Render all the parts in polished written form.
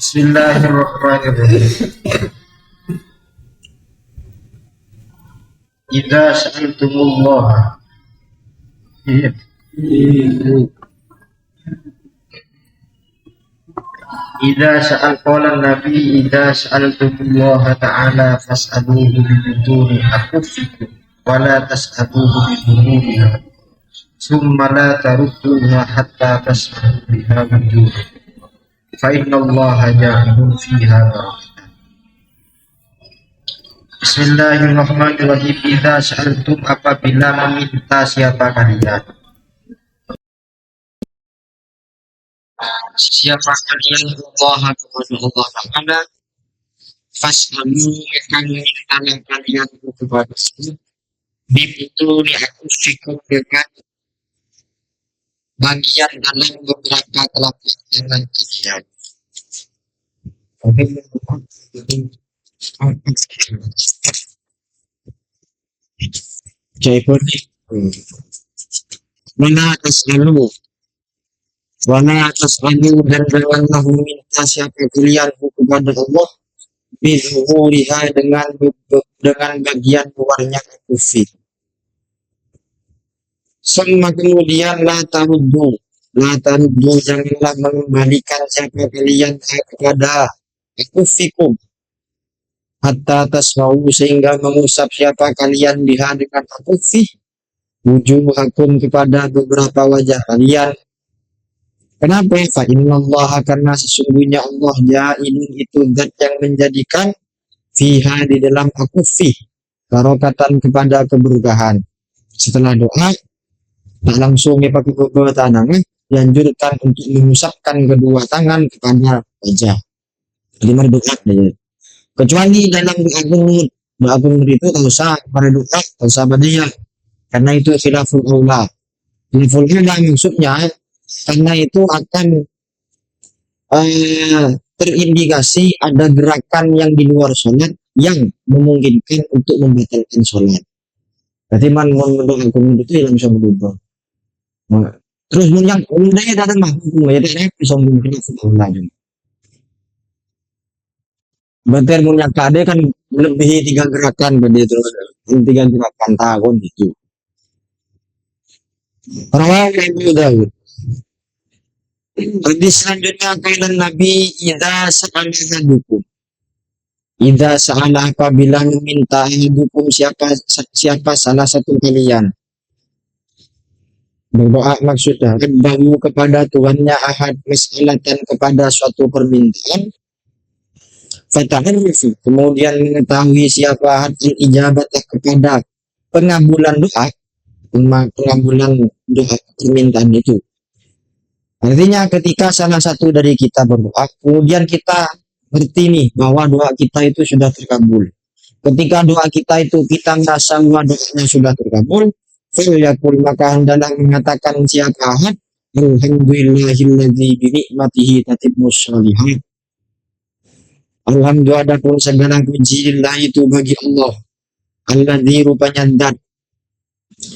Bismillahirrahmanirrahim. Idza sa'altumullah. Iya. Idza sa'al qala Nabi idza sa'altumullah ta'ala fas'aluhu bi butuni akufikum wa la tas'aluhu bi dhuhuriha. Summa la tarudduha hatta tas'alu biha wujuh. Fa innallaha ja'ilun fiha barakah. Bismillahirrahmanirrahim. Idza sa'altum, apabila meminta siapa kalian. Siapa kalian Allah kepada Allah Ta'ala, fas'alu, akan mintalah kalian kepada Allah bibutuni akufikum, dengan bagian dalam beberapa telapak tangan kalian. Jaiboni mana tas'alu dan janganlah meminta siapa kalian kepada Allah bizuhuriha, dengan bagian luarnya akufi. Semua kemudian la taruddu, janganlah mengembalikan siapa kalian kepada akufikum hatta tasma'u, sehingga mengusap siapa kalian biha dengan akufi wujuhakum, kepada beberapa wajah kalian. Kenapa? Fa innallaha, karena sesungguhnya Allah ja'ilun, itu zat yang menjadikan fiha, di dalam akufi, barokatan, kepada keberkahan. Setelah doa tak langsung pakai kedua tangan, dianjurkan untuk mengusapkan kedua tangan kepada wajah. Lima doa saja. Kecuali dalam doa kunut itu tak usah pada doa, tak usah pada dia, karena itu khilaful aula. Khilaful aula maksudnya karena itu akan terindikasi ada gerakan yang di luar sholat yang memungkinkan untuk membatalkan sholat. Berarti mendoa kunut itu yang bisa berubah. Terus yang umumnya datang hukum ya, tidak bisa khilaful aula juga. Betul, punya kade kan melebihi 3 gerakan pada itu, 3 gerakan tahun itu. Rawahu Abu Dawud. Hadis selanjutnya kailan Nabi idza sa'ala hukum. Idza sa'ala, apabila meminta hukum siapa salah satu kalian. Berdoa maksudnya bahu kepada Tuhannya ahad mas'alatan, kepada suatu permintaan. Fataharifu, kemudian mengetahui siapa hati ijabat kepada pengabulan doa permintaan itu. Artinya ketika salah satu dari kita berdoa, kemudian kita ngerti nih bahwa doa kita itu sudah terkabul. Ketika doa kita itu kita merasa bahwa doanya sudah terkabul, maka hendaklah mengatakan siapa ahad, alhamdulillahilladzi bi ni'matihi tatimmus shalihat. Alhamdulillah, adapun segala puji itu bagi Allah, alladzi, rupanya zat,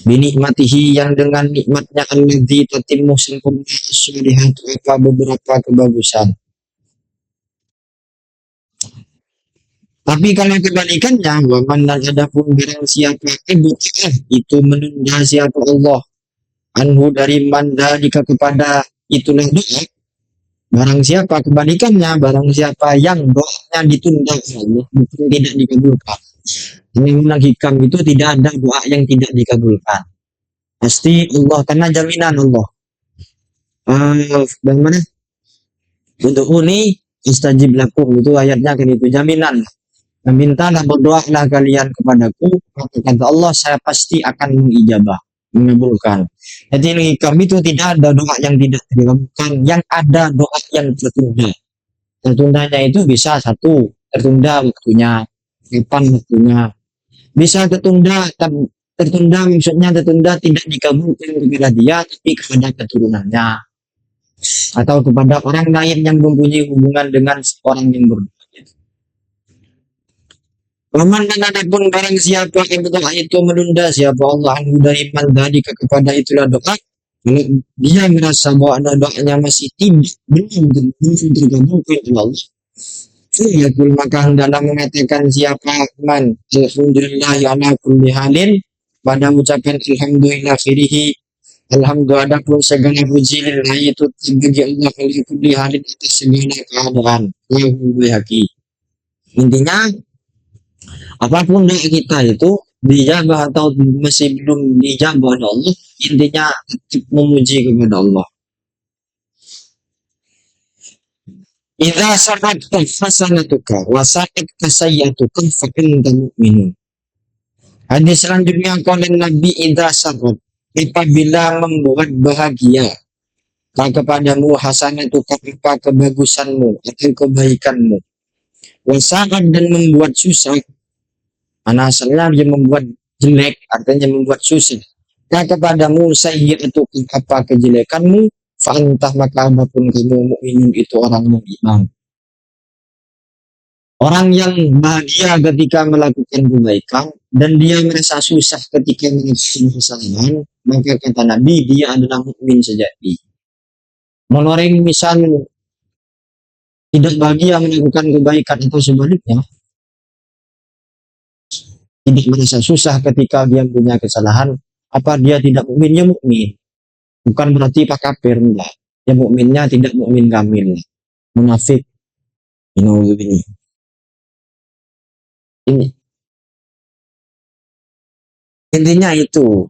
binikmatihi, yang dengan nikmatnya, alladzi tatimmu, sempurna, shalihat, apa beberapa kebagusan. Tapi kalau kebalikannya, waman, adapun barang siapa itu menunda siapa Allah, anhu, dari mandalika, kepada itulah doa. Barang siapa kebalikannya, barang siapa yang doanya ditunda Allah, bukan tidak dikabulkan. Memang hikam itu tidak ada doa yang tidak dikabulkan. Pasti Allah, karena jaminan Allah. Bagaimana? Untuk ini istajib lakum, itu ayatnya kan itu jaminan. Memintalah, berdoalah kalian kepadaku, kata Allah, saya pasti akan mengijabah, mengabulkan. Jadi hikam itu tidak ada doa yang tidak dikabulkan, yang ada doa yang tertunda. Tertundanya itu bisa satu, tertunda waktunya, kapan waktunya. Bisa tertunda maksudnya tertunda tidak dikabulkan kepada dia, tapi kepada keturunannya. Atau kepada orang lain yang mempunyai hubungan dengan orang yang berdoa. Waman, dan adapun barang siapa yang berdoa itu menunda siapa Allah anhu dari mandalika, kepada itulah doa, Kalau dia merasa bahwa doanya masih tidak belum terkabulkan oleh Allah, Falyakul maka hendaklah mengatakan siapa man alhamdulillah ala kulli halin pada ucapan alhamdulillah akhirihi alhamdulillah adapun segala puji lillahi itu bagi Allah ala kulli halin atas segala keadaan. Allahu Bayhaqi. Intinya apapun doa kita itu dijabah atau masih belum dijabah oleh Allah, intinya tetap memuji kepada Allah. Idza sa'adta hasanatuka wa sa'atka sayyatuka fa anta mu'minun. Hadis selanjutnya oleh Nabi idza sa'ad apabila membuat bahagia kepadamu hasanatuka apa kebagusanmu atau kebaikanmu. Wa sa'ad dan membuat susah. Mana asalnya dia membuat jelek artinya membuat susah. Kepadamu sayyatu apa kejelekanmu fa'antah maka adapun kamu mukmin itu orang beriman. Orang yang bahagia ketika melakukan kebaikan dan dia merasa susah ketika melakukan kesalahan, maka kata Nabi dia adalah mukmin sejati. Menoreng misal tidak bahagia melakukan kebaikan itu sebaliknya, tidak merasa susah ketika dia punya kesalahan, apa dia tidak mukmin? Ya mukmin. Bukan berarti pak kafir enggak. Ya mukminnya tidak mukmin kamil, munafik. Ini ini intinya itu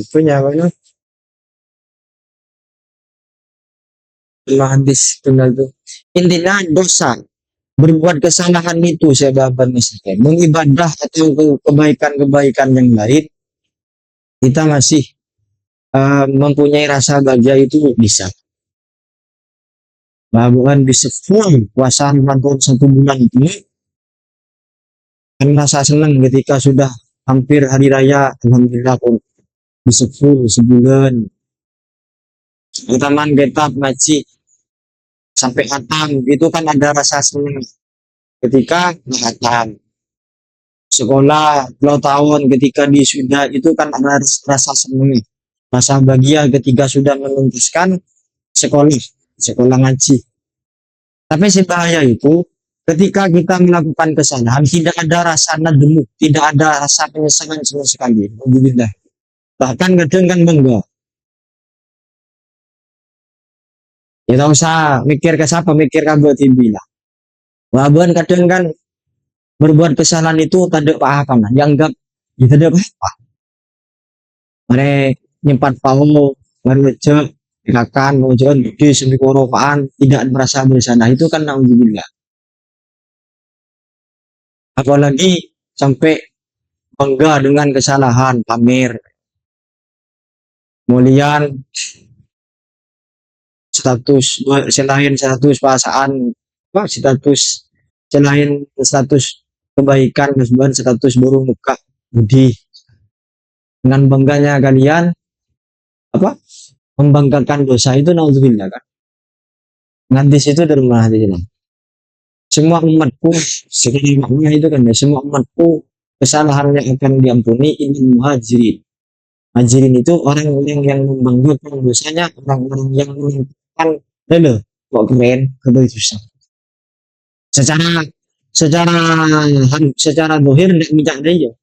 punya apa hadis benar tuh. Intinya dosa berbuat kesalahan itu sebab misalkan mengibadah atau kebaikan-kebaikan yang lain kita masih mempunyai rasa bahagia itu bisa bahkan bisa full puasa Ramadan 1 bulan itu kan rasa senang ketika sudah hampir hari raya alhamdulillah pun bisa full sebulan utaman kitab ngaji sampai hatam itu kan ada rasa senang ketika hatam sekolah 2 tahun ketika di sudah itu kan ada rasa senang rasa bahagia ketika sudah menuntaskan sekolah sekolah ngaji. Tapi si bahaya itu ketika kita melakukan kesalahan tidak ada rasa nademu, tidak ada rasa penyesalan sama sekali. Alhamdulillah. Bahkan kadang kan bangga. Kita usah mikir ke siapa, mikir ke buat lah. Walaupun kadang kan berbuat kesalahan itu tidak apa-apa, nah. Dianggap ya tidak apa-apa. Mereka nyimpan pau, mereka gerakan, mengucapkan di semikorofaan, tidak merasa bersalah. Itu kan alhamdulillah. Apalagi sampai bangga dengan kesalahan, pamer, kemudian status selain status perasaan apa status selain status kebaikan kemudian status burung muka budi dengan bangganya kalian apa membanggakan dosa itu naudzubillah kan nanti situ dari mana hati semua umatku sekelilingnya itu kan ya semua umatku kesalahannya akan diampuni ini muhajirin muhajirin itu orang-orang yang membanggakan dosanya orang-orang yang melakukan lele kok keren kedua itu secara secara secara dohir tidak minta dia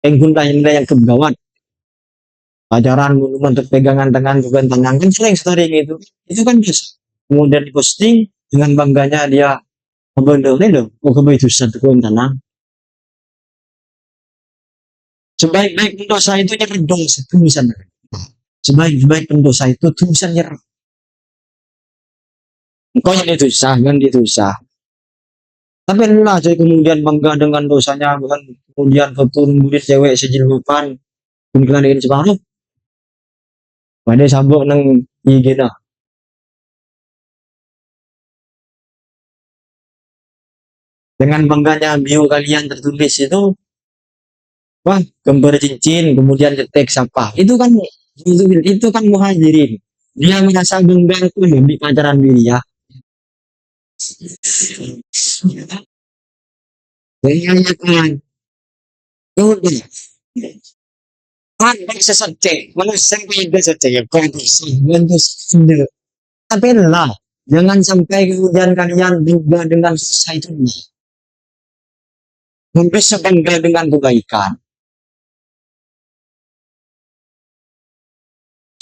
yang guna yang kegawat pacaran untuk pegangan tangan bukan tangan kan sering story itu kan biasa kemudian diposting dengan bangganya dia ngebandel itu oh kebay itu satu pun tanang sebaik-baik pendosa itu nyerah dong tulisan sebaik-baik pendosa itu tulisan nyerah kau yang itu sah kan itu sah tapi lah saya kemudian bangga dengan dosanya bukan kemudian foto kemudian cewek sejilbaban kemudian ini separuh pada sabuk nang IG nah dengan bangganya bio kalian tertulis itu wah gambar cincin kemudian ketik sampah itu kan muhajirin dia merasa bangga itu di pacaran diri ya dengan kan ya udah Ada sesaji, manusia ada saja ya kondisi, manusia. Tapi lah, jangan sampai kemudian kalian juga dengan susah itu. Memberi bangga dengan kebaikan.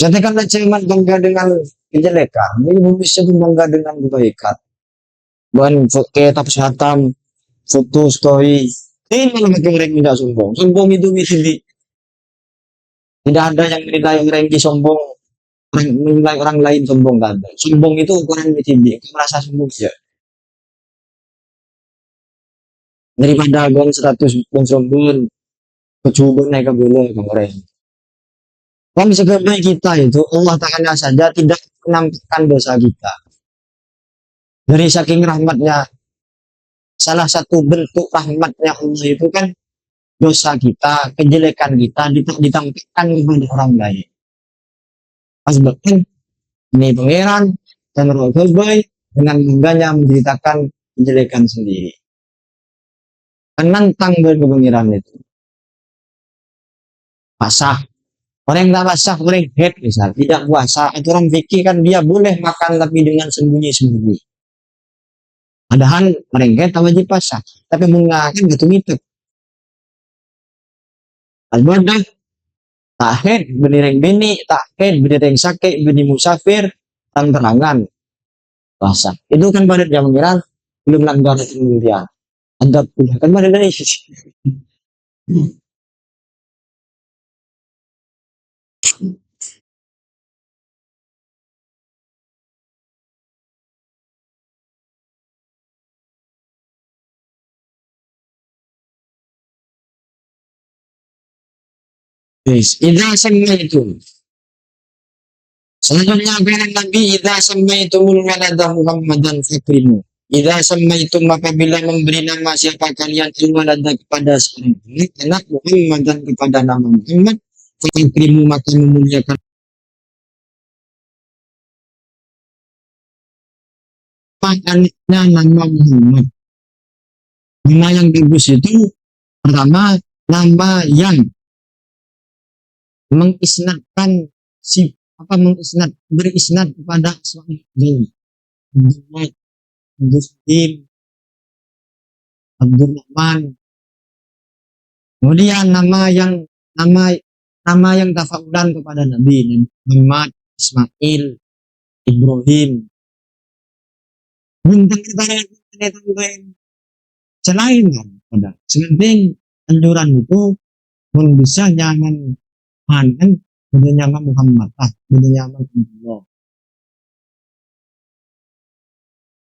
Janganlah cuman bangga dengan kejelekan. Ini bisa bangga dengan kebaikan. Bukan kayak tapi hatam, foto story. Ini malah makin orang tidak sombong. Sombong itu tidak ada yang menilai orang yang sombong. Menilai orang lain sombong kan. Sombong itu ukuran di sini. Merasa sombong ya. Daripada gong 100 gong sombong, kecubur naik ke bulu kemarin. Kalau sebagai kita itu Allah Ta'ala saja tidak menampakkan dosa kita. Dari saking rahmatnya, salah satu bentuk rahmatnya Allah itu kan dosa kita, kejelekan kita ditampakkan kepada orang lain. Sebabkan ini pangeran dan Roh Baik dengan bangganya menceritakan kejelekan sendiri. Menantang berkepengiran itu. Pasah. Orang yang tak pasah, orang head misal, tidak puasa, itu orang fikir kan dia boleh makan tapi dengan sembunyi-sembunyi. Padahal mereka tak wajib pasah, tapi mengakan gitu itu. Al-Badah, tak head, berdiri bini, tak head, berdiri sakit, berdiri musafir, terang-terangan. Pasah. Itu kan pada yang mengira, belum langgar kemudian. Ada pula, kan pada dari Idza samaitum. Selanjutnya bilang Nabi, idza samaitumul walada Muhammadan fakrimu. Idza samaitum apabila memberi nama siapa kalian al-walada kepada seorang anak Muhammadan kepada nama Muhammad, fakrimu maka memuliakan anaknya nama Muhammad. Nama yang bagus itu pertama nama yang mengisnadkan si apa mengisnad beri isnad kepada suami Muhammad, Muslim, Abdurrahman. Kemudian nama nama yang tafaulan kepada Nabi Muhammad, Ismail, Ibrahim. Bintang kita selain kan pada sementing anjuran itu bisa jangan kan bedanya Muhammad bedanya Allah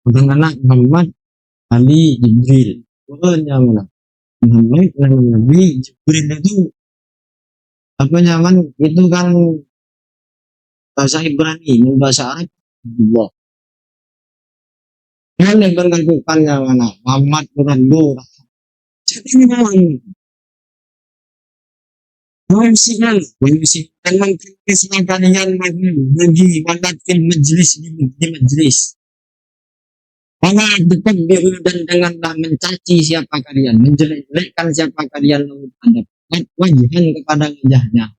bagaimana Muhammad Ali Jibril bedanya mana Muhammad nama Nabi Jibril itu apa nyaman itu kan bahasa Ibrani bahasa Arab Allah yang bergantikan yang mana Muhammad bukan Nur jadi memang Manusia memang kalian bagi walakin majlis di majlis. Karena dekat biru dan janganlah mencaci siapa kalian, menjelek-jelekkan siapa kalian ada wajihan kepada wajahnya.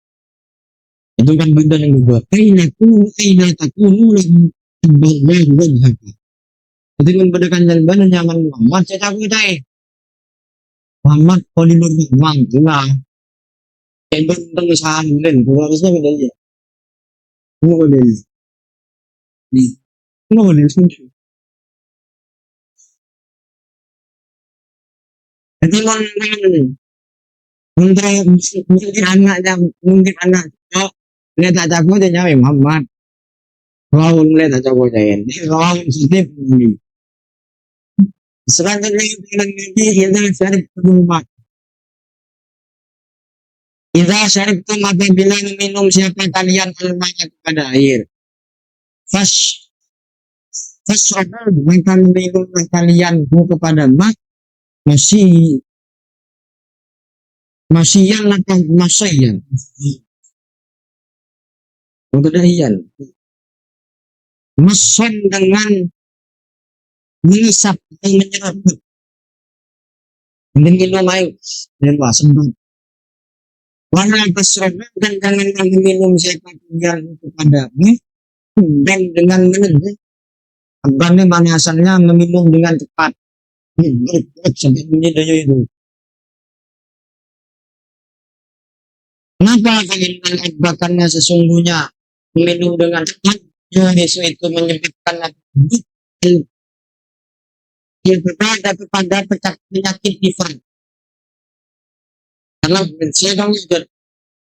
Itu kan benda yang kedua. Aina takunu lahu taballahu wajhaka. Itu membedakan yang benar nyaman Muhammad saya tahu deh. Muhammad Khalilur Rahman itulah. Kayak benteng usaha dan harusnya beda aja. Nggak boleh. Nggak boleh. Jadi mungkin anak cowok lihat tak jago dia nyawa Muhammad. Kalau lihat tak jago dia ini. Kalau sedih ini. Selanjutnya yang bilang lagi kita syarif rumah. Idza syaribtum apabila minum siapa kalian al-ma'a kepada air. Fasrabu maka minumlah kalian kepada mak masih yang atau masayyan. Untuk dahiyan. Masan dengan mengisap atau menyerap. Dengan minum air dan wasem Wala tasraban dan janganlah meminum siapa kalian kepadamu dan dengan meneduh. Abang mana asalnya meminum dengan cepat. Sampai bunyi daya itu. Kenapa kalian abah? Karena sesungguhnya meminum dengan cepat Yesus itu menyebabkan kepada penyakit difar. Karena saya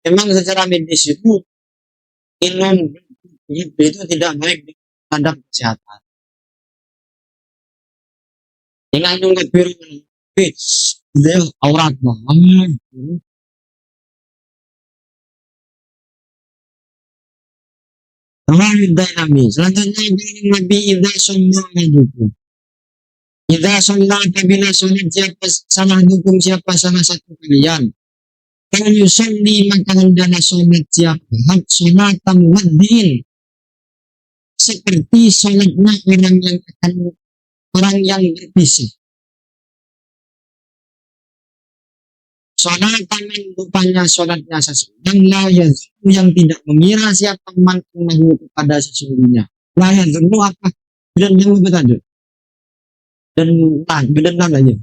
memang secara medis itu minum itu tidak baik terhadap kesehatan. Dengan juga biru, dia aurat banget. Nabi. Selanjutnya Nabi Idza Sallallahu Alaihi Idza sholat bila sholat siapa salah dukung siapa salah satu kalian. Kalau yusalli maka hendaklah sholat siapa sholatan madin seperti sholatnya orang yang berpisah. Sholat tangan rupanya sholatnya seseorang yang tidak mengira siapa manfaatnya kepada sesungguhnya. Layan dulu apa? Dan yang bertanya. Dan benar aja.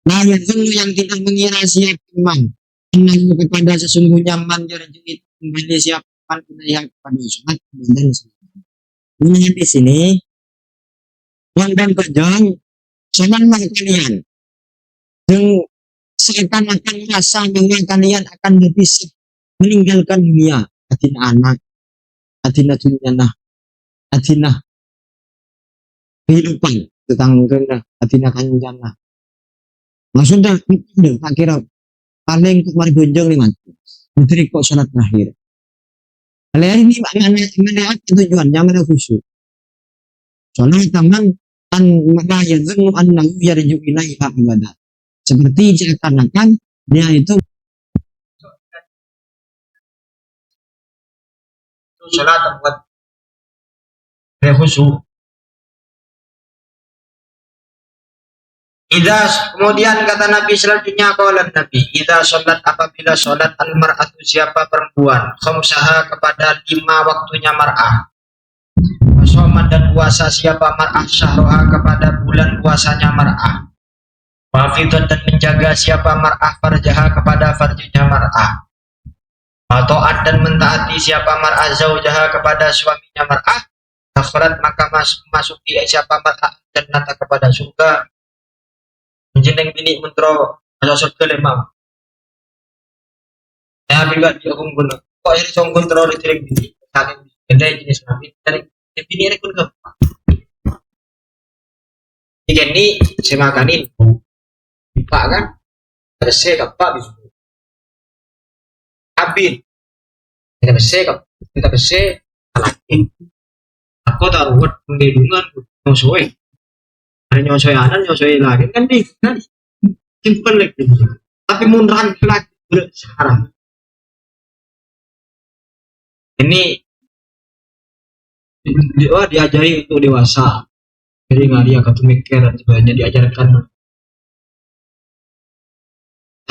Nah, yang tidak mengira siapa manfaatnya kepada sesungguhnya itu kembali siapa yang kepada sholat dan ini di sini yang dan berjong sholatlah kalian. Yang seakan-akan rasa bahwa kalian akan berpisah meninggalkan dunia. Atina anak, atina dunia, atina kehidupan tentang kena, atina kanjana. Maksudnya, tak kira paling kemari gunjung nih mas. Menteri kok sholat terakhir. Kalian ini mana tujuannya mana khusyuk. Sholat taman an makaya zenu an nahu yarju ilaiha abada. Seperti seakan-akan dia itu sholat buat khusyuk. Kemudian kata Nabi selanjutnya qala Nabi, idza sholat apabila sholat al-mar'atu siapa perempuan khamsaha kepada 5 waktunya mar'ah. Wasoma dan puasa siapa mar'ah syahroha kepada bulan puasanya mar'ah. Wafidun dan menjaga siapa mar'ah farjaha kepada farjinya mar'ah. Mato'at dan mentaati siapa mar'ah zaujaha kepada suaminya mar'ah. Akhirat maka masuki siapa mar'ah jannata kepada surga. Menjeneng bini mentro atau surga lemah. Ya bila dia kumpul. Kok ini songkun terlalu diterima bini. Saking benda jenis nabi dari bini ini pun ke. Ini saya makanin. Pak kan bersih kapak bisa abin kita bersih alakin aku taruh buat perlindungan nyosoi ada nyosoi anan nyosoi lagi kan nih kan simple lagi tapi munran lagi sekarang ini diajari untuk dewasa jadi nggak dia ketemu mikir sebenarnya diajarkan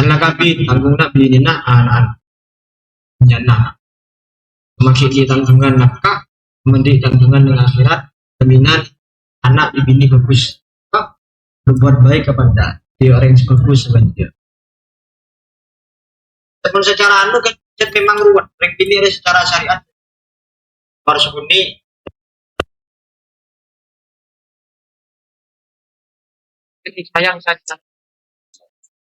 karena kami tanggung nak bini nak anak nyana makin tanggungan nakah mendik tanggungan dengan akhirat jaminan anak bini bagus berbuat baik kepada dia orang yang bagus sebenarnya tapi secara anu kan memang ruwet orang bini ada secara syariat harus ini sayang saja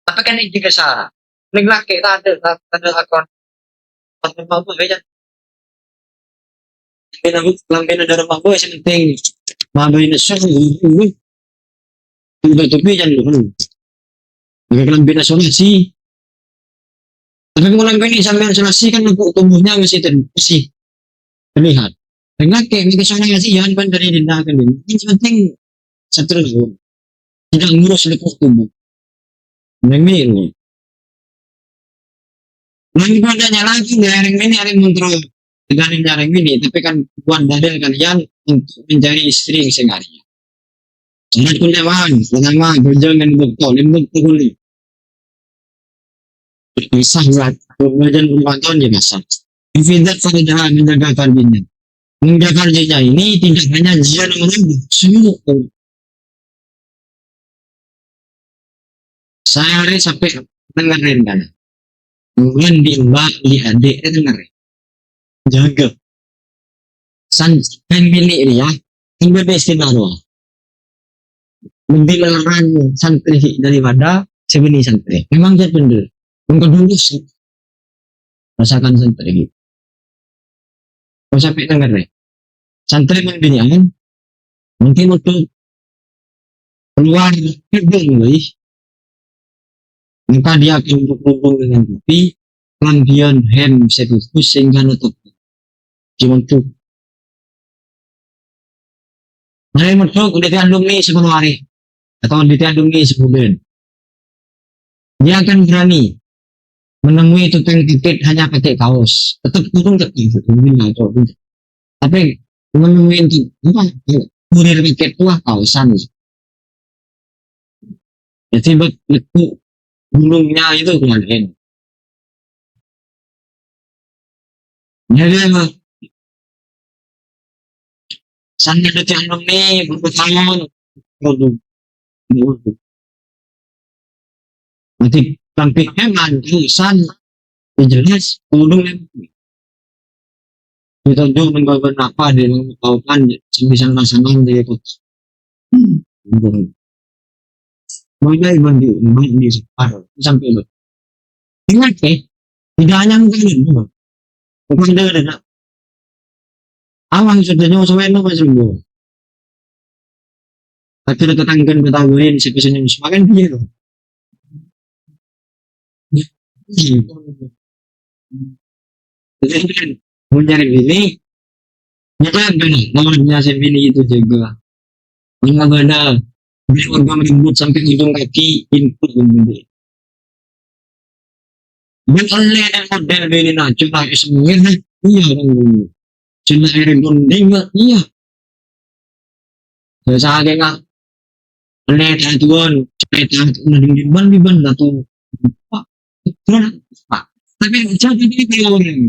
tapi kan ini juga salah. Ning laki tak ada akun. Pas mampu aja. Lampiran ada mampu yang penting. Mampu ini suhu. Untuk topi jangan lupa. Bagi lampiran solasi. Tapi kalau lampiran ini sampai solasi kan tumbuhnya masih terlihat. Ning laki ini solasi jangan pan dari dindakan ini. Yang penting satu tahun. Tidak ngurus lepas tubuh. Ini. Lagi padanya lagi nyaring ini ada kontrol dengan nyaring ini, tapi kan bukan dalil kalian untuk mencari istri yang sengaja. Sangat kundawan, pertama berjalan dengan bukti kulit. Bisa buat kemudian pemantauan ya bisa. Tidak pada menjaga kalbinya. Menjaga dirinya ini tidak hanya dia orang semua. Saya hari sampai dengerin kan. Kemudian di mbak, di adik, dengerin. Jaga. Kan milik dia, yang beristimewa. Lebih melarang santri daripada sebeni santri. Memang dia benar. Mungkin dulu sih. Rasakan santri. Kau sampai dengerin. Santri membinian, mungkin untuk keluar gedung, guys. Maka dia akan berhubung dengan pipi, kemudian hem sedukus sehingga nutup. Cuma tuh. Nah, masuk udah diandungi 10 hari atau diandungi sebulan. Dia akan berani menemui tukang tiket hanya pakai kaos. Tetap kurung tetap atau tapi menemui itu apa? Kurir tiket tua kaosan. Jadi betul gulungnya itu kemarin. Jadi sana detik alumni berpesangon produk nanti tampilnya mantusan jelas gulung ditunjuk dengan apa di mengetahukan sebisa pasangan dia ikut mulai mandi separuh sampai itu ingat tidak hanya mungkin bukan ada awang sudah nyawa sampai itu masih belum tapi udah tetanggan ketahuin sepesenyum semakin dia tuh jadi kan mau nyari bini jaga nih nomornya si bini itu jaga nggak ada beli organ ribut sampai ujung kaki input begini dan oleh dan model bini nah cuma semuanya iya kan cuma air gondeng iya biasa aja nggak oleh tuan cerita di ban atau pak tapi jadi ini kalau orang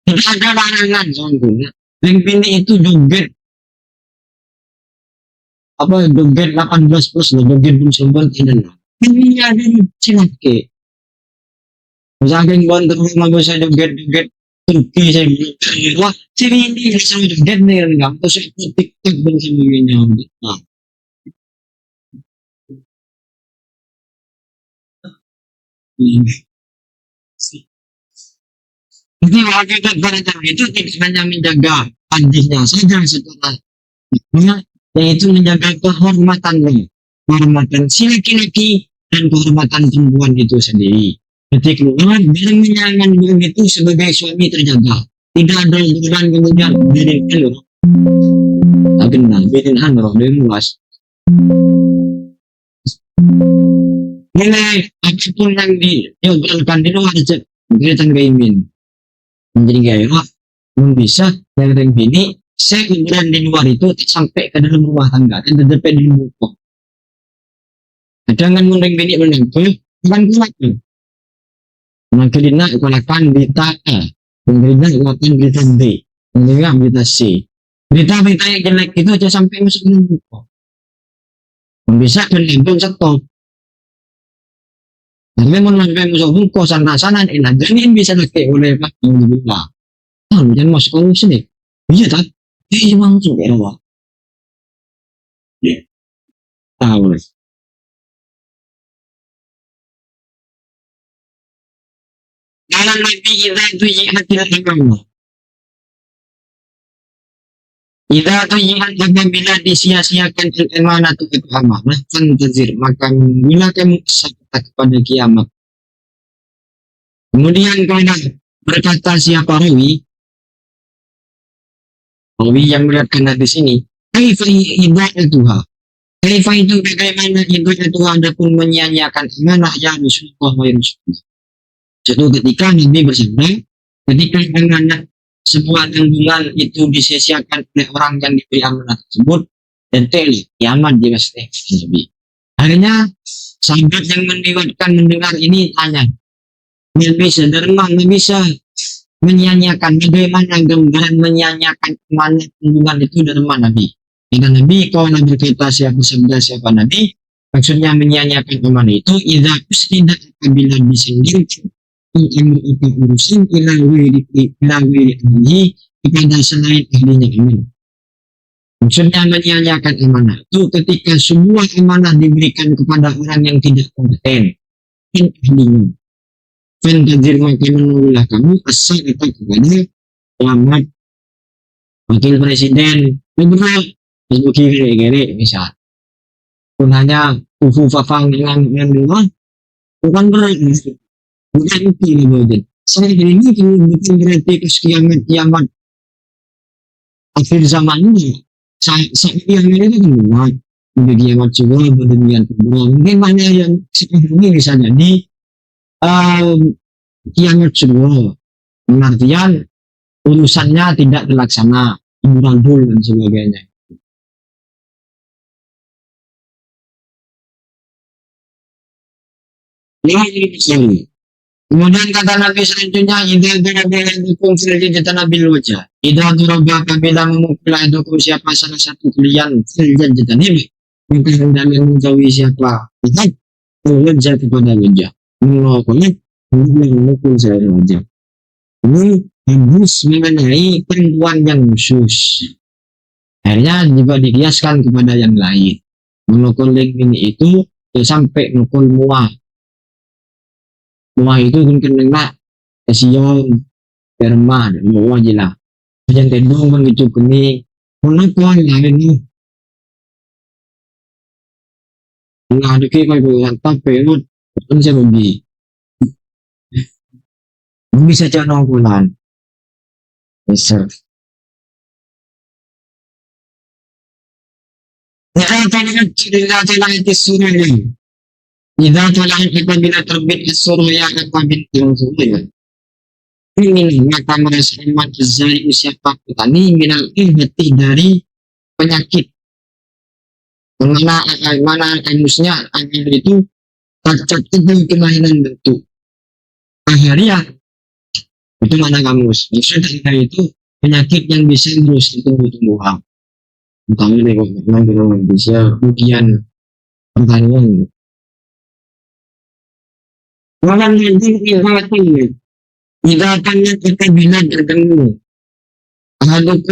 tidak ada larangan soalnya yang bini itu joget apa joget 18 plus loh joget pun sempat tidak ini ada silat ke misalnya buat teman saya joget Turki saya bilang wah sini ini saya joget nih enggak terus saya tiktok dan sebagainya nah jadi waktu itu itu tidak hanya menjaga hadisnya saja setelah yaitu menjaga kehormatannya kehormatan si laki-laki dan kehormatan perempuan itu sendiri ketika keluar dalam menjalankan hubungan itu sebagai suami terjaga tidak ada hubungan kemudian birinkan loh agenda birinkan loh dari luas nilai apapun yang diobrolkan di luar aja kelihatan gaimin menjadi gaya bisa yang bini saya kemudian di luar itu sampai ke dalam rumah tangga dan terdepan di muka jangan munding bini menengkul bukan kuat mengkelina ikulakan berita A mengkelina ikulakan berita B mengkelina berita C berita-berita yang jelek itu aja sampai masuk ke muka bisa berlindung stop tapi sampai masuk muka sana-sana enak jadi bisa lagi oleh Pak yang dibilang jangan masuk ke sini iya tak emang juga ya Wak tahu dalam nabi Ida itu jihatil agama Ida itu jihad apabila disia-siakan amanah itu amanah fantazir maka bila kamu sakit kepada kiamat kemudian kena berkata siapa rawi yang melihatkan di sini kaifa ibadatuha kaifa itu bagaimana ibadatuha adapun menyia-nyiakan amanah ya Rasulullah wa Rasulullah suatu ketika Nabi bersabda ketika amanah sebuah tanggungan itu disia-siakan oleh orang yang diberi amanah tersebut dan kiamat dia Nabi akhirnya Sahabat yang melewatkan mendengar ini tanya, nggak bisa derma, nggak bisa menyanyiakan bagaimana gambaran menyanyiakan amanat hubungan itu dari mana Nabi. Kata Nabi, kalau Nabi berkata siapa sabda siapa Nabi, maksudnya menyanyiakan amanat itu, idza usnida apabila disendirikan ilmu apa urusan ila wiri ahli kepada selain ahlinya amanah. Maksudnya menyanyiakan amanah itu ketika semua amanah diberikan kepada orang yang tidak kompeten, dan ahlinya. Fantazir maka menunggulah kamu asal datang kepada selamat wakil presiden beberapa Facebook kiri misal pun hanya kufu fafang dengan rumah bukan berarti bukan itu kemudian saya ini bukan berarti kiamat akhir zaman ini saya yang ini kan buat kiamat juga berdemikian mungkin mana yang seperti ini bisa jadi kiamat semua pengertian urusannya tidak terlaksana berandul dan sebagainya. Ini kemudian kata Nabi selanjutnya idza daraba ahadukum fil jannati nabil wajah idza daraba apabila memukul ahadukum siapa salah satu kalian fil jannati maka hendaknya menjauhi siapa lihat wajah kepada wajah menolaknya memukul saya wajah ini harus mengenai perempuan yang khusus akhirnya juga dikiaskan kepada yang lain menukul ini itu sampai nukul muah itu mungkin kena kasihan derma dan bawa je lah yang kedua begitu kini menukul yang ini nah dikit kau bukan tapi pun saya bisa jangan bulan besar. Nah, tidak itu surah ini. Idza tala'at apabila terbit as-surya apabila surya. Ini maka merasa iman azari siapa petani minal ihbati dari penyakit. Mana kamusnya akhir itu cacat itu kelainan bentuk. Akhirnya itu mana kamus. Maksudnya itu penyakit yang bisa merusak tumbuh-tumbuhan. Utama nih kok memang bisa ujian pertanian. Walang hindi ihatin idatannya kita bilang terganggu.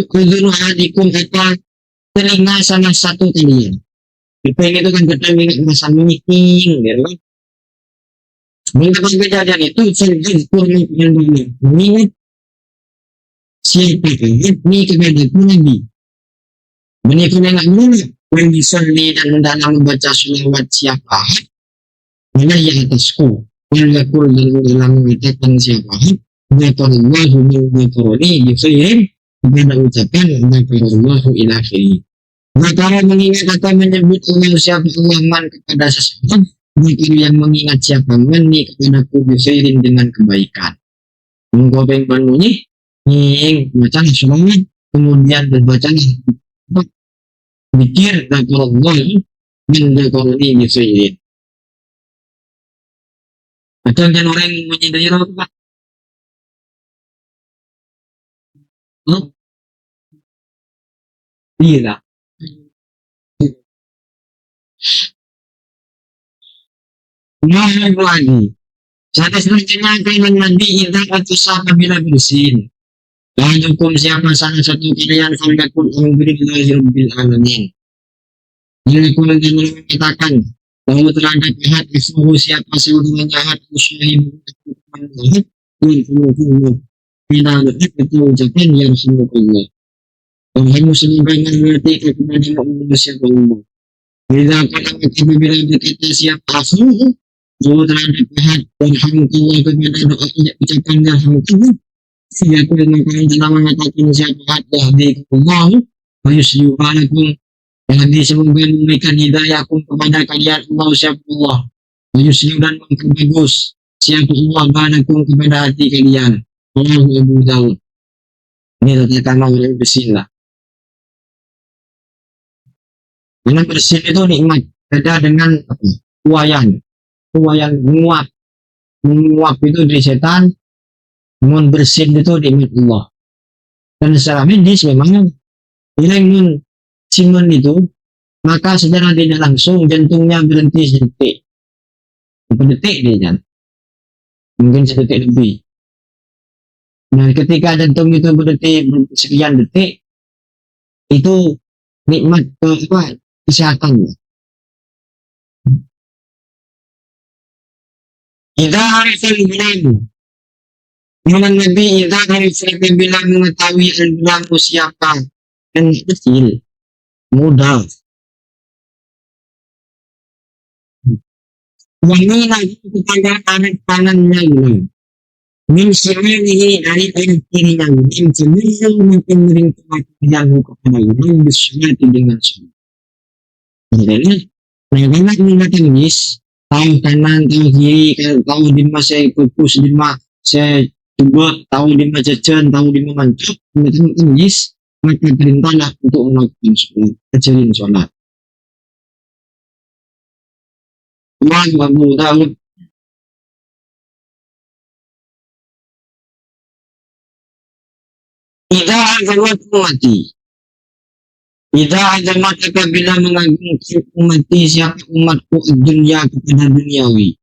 Kudun hadikum kata telinga salah satu kalian. Kita itu kan ketelinga masa meeting, ya kan? Mengenai kejadian itu sejak kurang yang dulu. Mengingat siapa ini kepada Nabi. Menikmati anak muda yang disolli dan dalam membaca selawat siapa mana yang atasku Walakul dan dalam mengatakan siapa Zakarallahu min zakarani Yusayim kepada ucapan Zakarallahu ila akhiri. Zakara mengingat atau menyebut Allah siapa Allah man kepada seseorang Zakar yang mengingat siapa man ni kepada ku Yusayim dengan kebaikan. Menggobeng bunyi nying baca selawat kemudian berbaca Zikir Zakarallahu min zakarani Yusayim. Macam kan orang menyintai apa? Iya lah. Nah, lagi. Saat selanjutnya kalian mandi indah atau sama bila bersin. Dan hukum siapa salah satu kalian falakul alhamdulillahi rabbil alamin. Jadi kalau dia mengatakan bahwa terhadap jahat isuhu siapa seorang jahat usyahim jahat dan tidak ada itu ucapan ya Rasulullah. Orang muslim banyak mengerti kepada manusia Allah. Bila kata apabila berkata siapa asuh bahwa terhadap jahat dan hamdulillah kepada doa ucapan ya hamdulillah. Siapa yang telah mengatakan siapa jahat di Allah Yusliu balakum jadi semoga memberikan hidayakum kepada kalian Allah siapa Allah Yusliu dan memperbagus siapa Allah balakum kepada hati kalian Allah Abu Daud ini katakan Allah bersin lah karena bersin itu nikmat beda dengan kuayan tua yang menguap itu dari setan, mun bersin itu nikmat Allah. Dan secara medis memang bila mun ciuman itu, maka secara tidak langsung jantungnya berhenti sedetik. Berapa detik dia kan? Mungkin sedetik lebih. Nah, ketika jantung itu berhenti sekian detik, itu nikmat kesehatan. Idza arifal bilang, Imam Nabi idza arifal bilang mengetahui al-bilang siapa dan kecil, mudah. Wangi lagi kepada anak kanannya bilang. Min syamalihi dari anak kirinya min semua mungkin merintah yang kepada imam bersyukur dengan syukur. Jadi, banyak mengatakan yes, tahu kanan, tahu kiri, tahu di mana saya pupus, di mana saya coba, tahu di mana jajan, tahu di mana mancap, mengatakan yes, maka perintahlah untuk melakukan sholat, kecilin sholat. Tuhan Abu Dawud Idza azamat ummati. Idza azamat apabila mengagungkan ummati siapa umatku dunia kepada duniawi.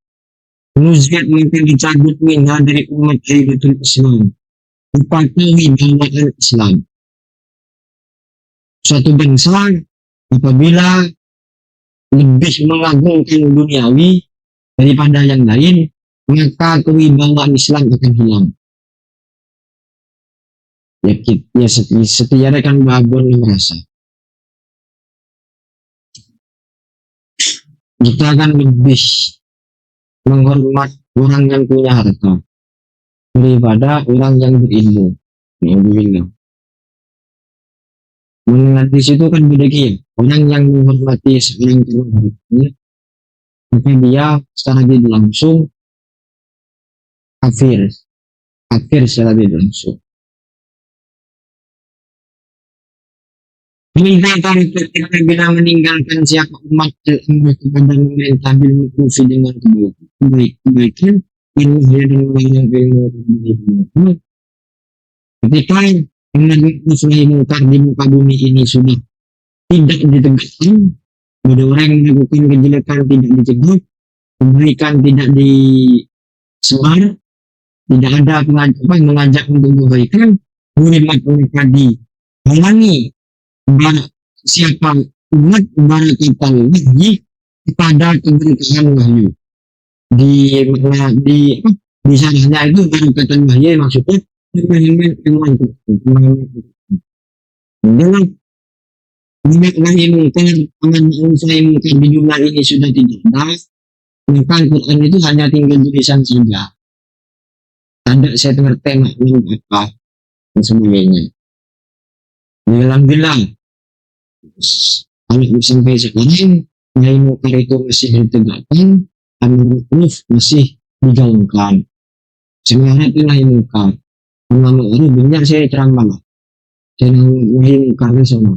Nuziat maka dicabut minha dari umat Haibatul Islam. Dipatuhi bawaan Islam. Suatu bangsa apabila lebih mengagungkan duniawi daripada yang lain, maka kewibawaan Islam akan hilang. Ya setiada kan babon merasa. Kita akan lebih menghormat orang yang punya harta daripada orang yang berilmu. Alhamdulillah. Mengenal di situ kan beda ya. Orang yang menghormati seorang harta, maka dia secara tidak langsung kafir secara tidak langsung. Meninggalkan ketika bila meninggalkan siapa umat Allah kepada memerintah bil ma'ruf dengan kebaikan ilmu dan ilmu ketika menarik mungkar di muka bumi ini sudah tidak ditegakkan, ada orang yang melakukan kejelekan tidak dicegah, kebaikan tidak disebar, tidak ada mengajak untuk kebaikan, murimat mereka dihalangi siapa umat barakatan wahyi kepada keberkahan wahyu di sananya itu barakatan wahyu maksudnya dengan dengan memaknai mungkar aman saya mungkin di jumlah ini sudah tidak ada, maka Al-Quran itu hanya tinggal tulisan saja, ada saya tema apa dan sebagainya. Alhamdulillah, kalau sampai sekarang nahi mungkar itu masih ditegakkan, amar ma'ruf masih digaungkan. Sebenarnya itu nahi mungkar. Amar ma'ruf banyak saya terangkan lah. Saya nahi mungkar sama.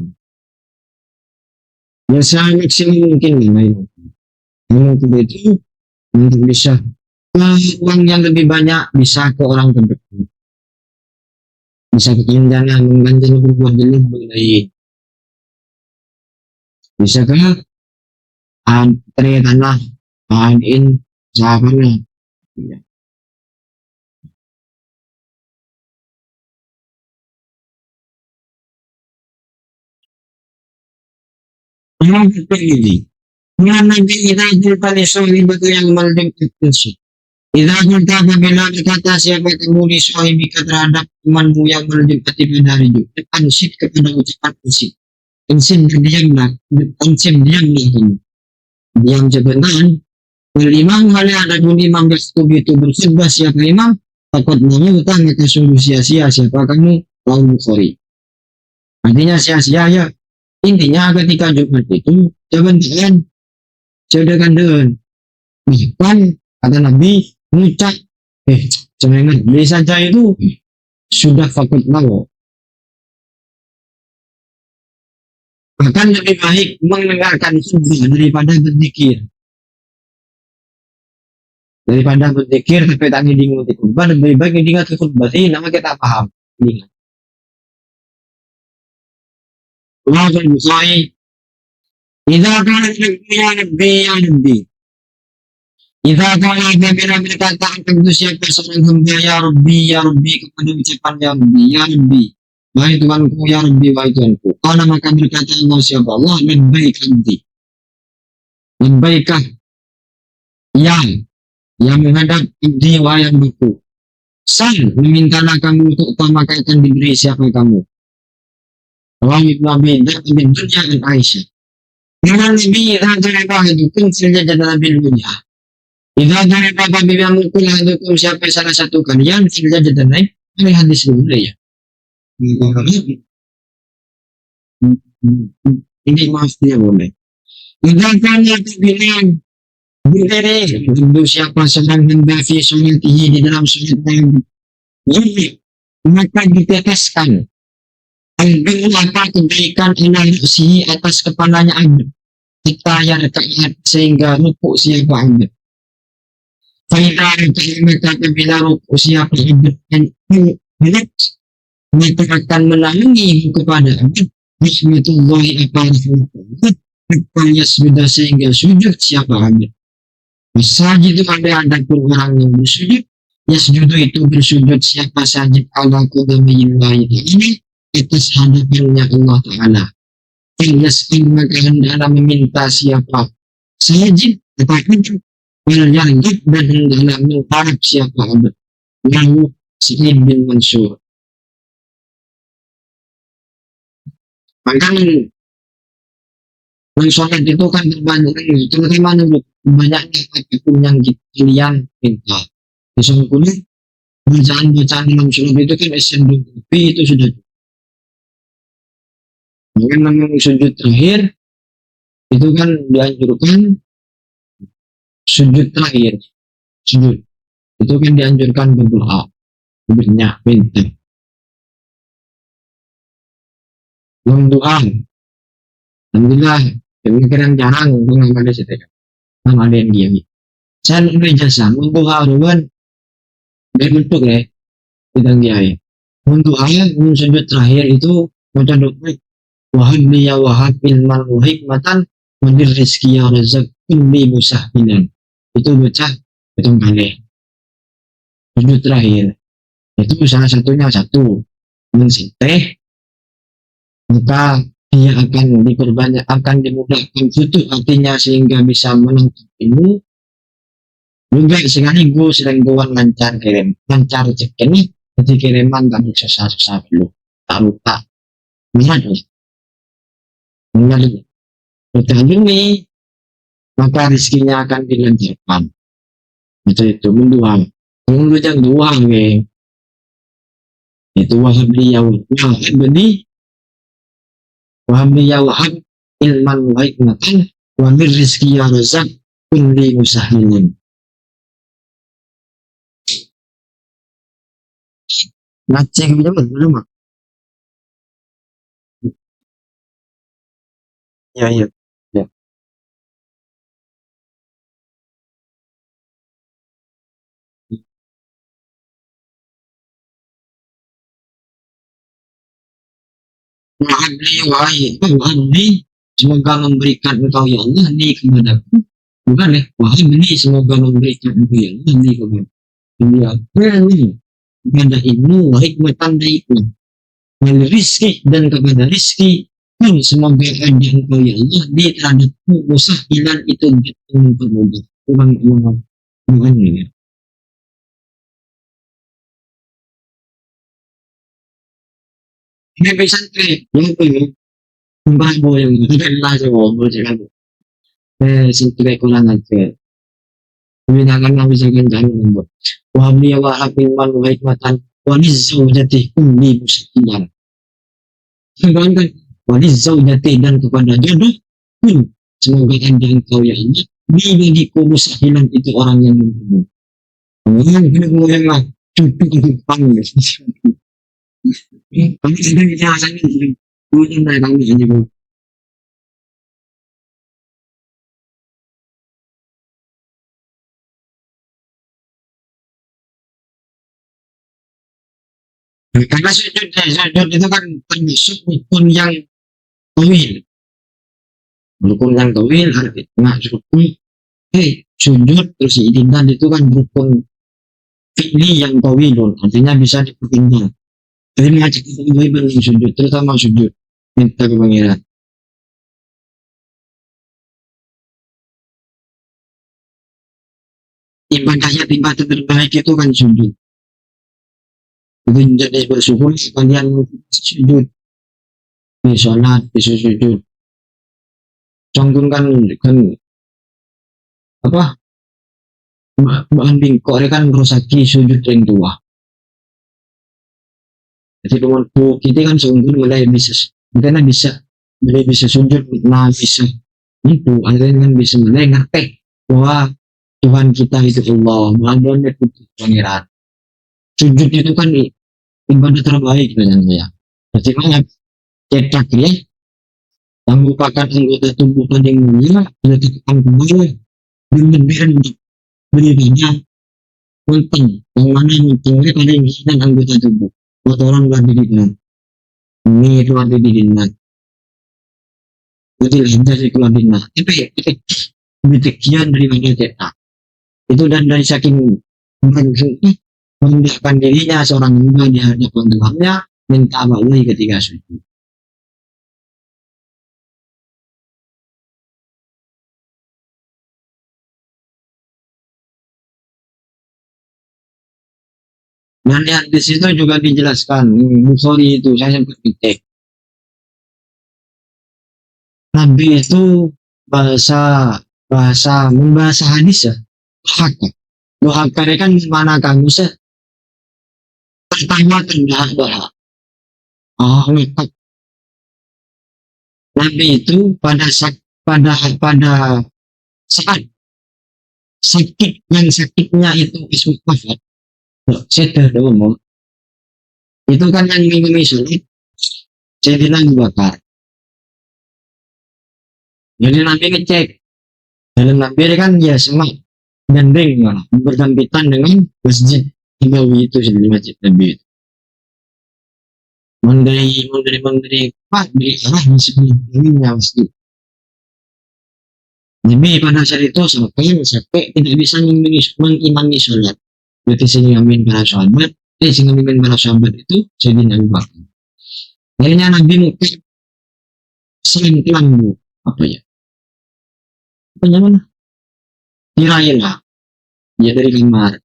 Ya semaksimal mungkin nahi mungkar. Nahi mungkar itu untuk bisa uang yang lebih banyak bisa ke orang terdekat. Bisa ke jangan mengganjal berbuat jelek mengenai. Bisa ke tanah in sahabatnya. Ya. Yang ini, yang nanti kita jual soal betul yang melalui itu. Tidak kita apabila berkata siapa kemudi sohibika terhadap temanmu yang menjemput pada hari itu. Ansip kepada ucapan ansip. Ansip diamlah, ansip diamlah kamu. Diam sebentar. Imam hal ada pun imam bersetuju itu berkhutbah siapa imam, takut mengutang maka sungguh sia-sia siapa kamu lalu Bukhari. Artinya sia-sia ya. Intinya ketika Jumat itu jangan saudarakan dengan bahkan kata Nabi mengucap jangan beli saja itu sudah fakut mau. Bahkan lebih baik mendengarkan khutbah daripada berzikir. Daripada berzikir tapi tak ngiding khutbah, lebih baik ngiding ke khutbah sih, nama kita paham. Ngiding. Allah Bukhari, "Idza kana ya Rabbi ya Rabbi." Idza kana apabila berkata kepada siapa seorang hamba ya Rabbi kepada ucapan ya Rabbi. Wahai Tuhanku, ya Rabbi, wahai Tuhanku. Karena maka berkata Allah siapa Allah, labbaik abdi. Labbaikah ya, yang menghadap abdi wahai hambaku. Sal, memintalah kamu untuk maka akan diberi siapa kamu. Wahai Ibnu Abi Dunya dan Aisyah. Dengan Nabi Idza ahadukum sejadah Nabi dunia. Idza daraba apabila mukul ahadukum siapa salah satu kalian sejadah naik. Ini hadis dulu ya. Ini maaf dia boleh. Idza kana bilang berdiri tentu siapa sedang hendafi sunatihi di dalam sunat yang maka diteteskan albir apa kebaikan ila si atas kepalanya Abd kita yang rakaat sehingga rukuk siapa Abd faida rakaat maka apabila rukuk siapa Abd dan maka akan menalangi kepada Abd rahmatullahi apa rahmatullah apa yasjuda sehingga sujud siapa Abd. Masajid itu ada pun orang yang bersujud. Yasjudu itu bersujud siapa sajid ala qadamillahi ini atas hadapannya Allah Ta'ala. Yaskin maka hendaklah meminta siapa sajid ataupun yarjud dan hendaklah mengharap siapa abad. Lalu Sa'id bin Mansur. Maka sholat itu kan terbanyak, terutama banyaknya apapun yang kalian minta. Misalnya bacaan-bacaan dalam sholat itu kan SNDP itu sudah. Mungkin memang sujud terakhir itu kan dianjurkan sujud terakhir. Sujud itu kan dianjurkan berdoa, banyak minta. Doa, alhamdulillah, kadang jarang mengamalkan situ. Sama ada yang diam. Saya lebih jasa mendoa ruan dari bentuk ya, bidang dia ya. Mendoa sujud terakhir itu baca doa wahab liya wahab ilman wa hikmatan wadir rizki ya razak kulli musahbinan. Itu baca hitung kali. Sujud terakhir. Itu salah satunya satu. Mensinteh. Maka dia akan diperbanyak, akan dimudahkan futuh artinya sehingga bisa menangkap ilmu. Juga sekaligus lengguan lancar kirim. Lancar cek ini. Jadi kiriman tak susah-susah dulu. Tak lupa. Benar ya. Benar ya. Udah ini maka rizkinya akan dilancarkan. Itu mendoa. Menurut yang doa nih. Itu wahab liyah wahab ini. Wahab liyah wahab ilman wa hikmatan wa mir rizki ya razak kulli musahilin. Ngaceng belum mak? Ya ya. Ya. Wahab li semoga memberikan engkau ya Allah ni kepadaku. Bukan ya, wahab li semoga memberikan engkau ya Allah ni kepadaku. Ini kepada ilmu wa hikmatan dan hikmah. Wal rizki dan kepada rizki pun semoga ada engkau ya Allah di terhadapku musahilan itu mempermudah. Tuhan ya. Ini bisa yang itu mbah boy yang lah sa ngomong sa kamo. Siyempre ko lang nag Guminagan namin sa ganda ng mo. Wahab niya wahab min man wa hikmatan waliz zawjati ummi musliman. Hanggang waliz zawjati dan kepada jodoh pun semoga anda engkau ya Allah di musahilan itu orang yang mempunyai. Ang pinag-ulang lang. Cukup untuk panggil. Kami sedang itasan yun. Kunin na kami sa inyo. Karena sujud itu kan termasuk rukun yang tawil. Rukun yang tawil artinya rukun sujud terus itikad itu kan rukun fi'li yang tawilun, artinya bisa diperpanjang. Jadi mengajak kita beribadah sujud, terutama sujud minta ke pangeran. Ibadahnya ibadah terbaik itu kan sujud. Itu jadi bersyukur sekalian sujud di sholat, di sujud. Contoh kan apa? Ambing kok kan merosaki sujud yang tua. Jadi dengan kita kan sungguh mulai bisa, karena mulai bisa sujud, nah bisa itu, akhirnya kan bisa mulai ngerti bahwa Tuhan kita itu Allah, Muhammadnya itu pangeran. Sujud itu kan ibadah terbaik dengan saya. Jadi mana cetak ya, yang merupakan anggota tubuh paling mulia, sudah ditekan kembali, dan untuk beribadah penting, yang mana pentingnya paling dan anggota tubuh. Buat orang luar dirinya, ini luar dirinya. Jadi lancar sih keluar dirinya. Tapi lebih sekian dari mana cetak. Itu dan dari saking merendahkan dirinya seorang hamba di hadapan Tuhannya, minta Allah ketika sujud. Dan di hadis itu juga dijelaskan, Bukhari itu saya sempat cek. Nabi itu membahasa hadis ya, dohaka. Dohaka kan mana kamu sih? Pertama tanda doha. Oh, Nabi itu pada saat sakit yang sakitnya itu ismu wafat. Saya ngomong itu kan yang mengimami sholat Sayyidina Abu Bakar. Jadi Nabi ngecek dalam Nabi kan ya semak gandeng malah berdempetan dengan masjid Nabawi itu sendiri, masjid Nabi itu. Menteri Pak di arah sebelumnya masjid. Jadi pada saat itu sampai tidak bisa mengimami sholat. Berarti saya ngamin para sahabat, saya ngamin para sahabat itu Sayyidina Abu Bakar. Akhirnya Nabi mungkin selain kelambu, apa ya? Apa namanya? Dirain lah. Dia dari kamar.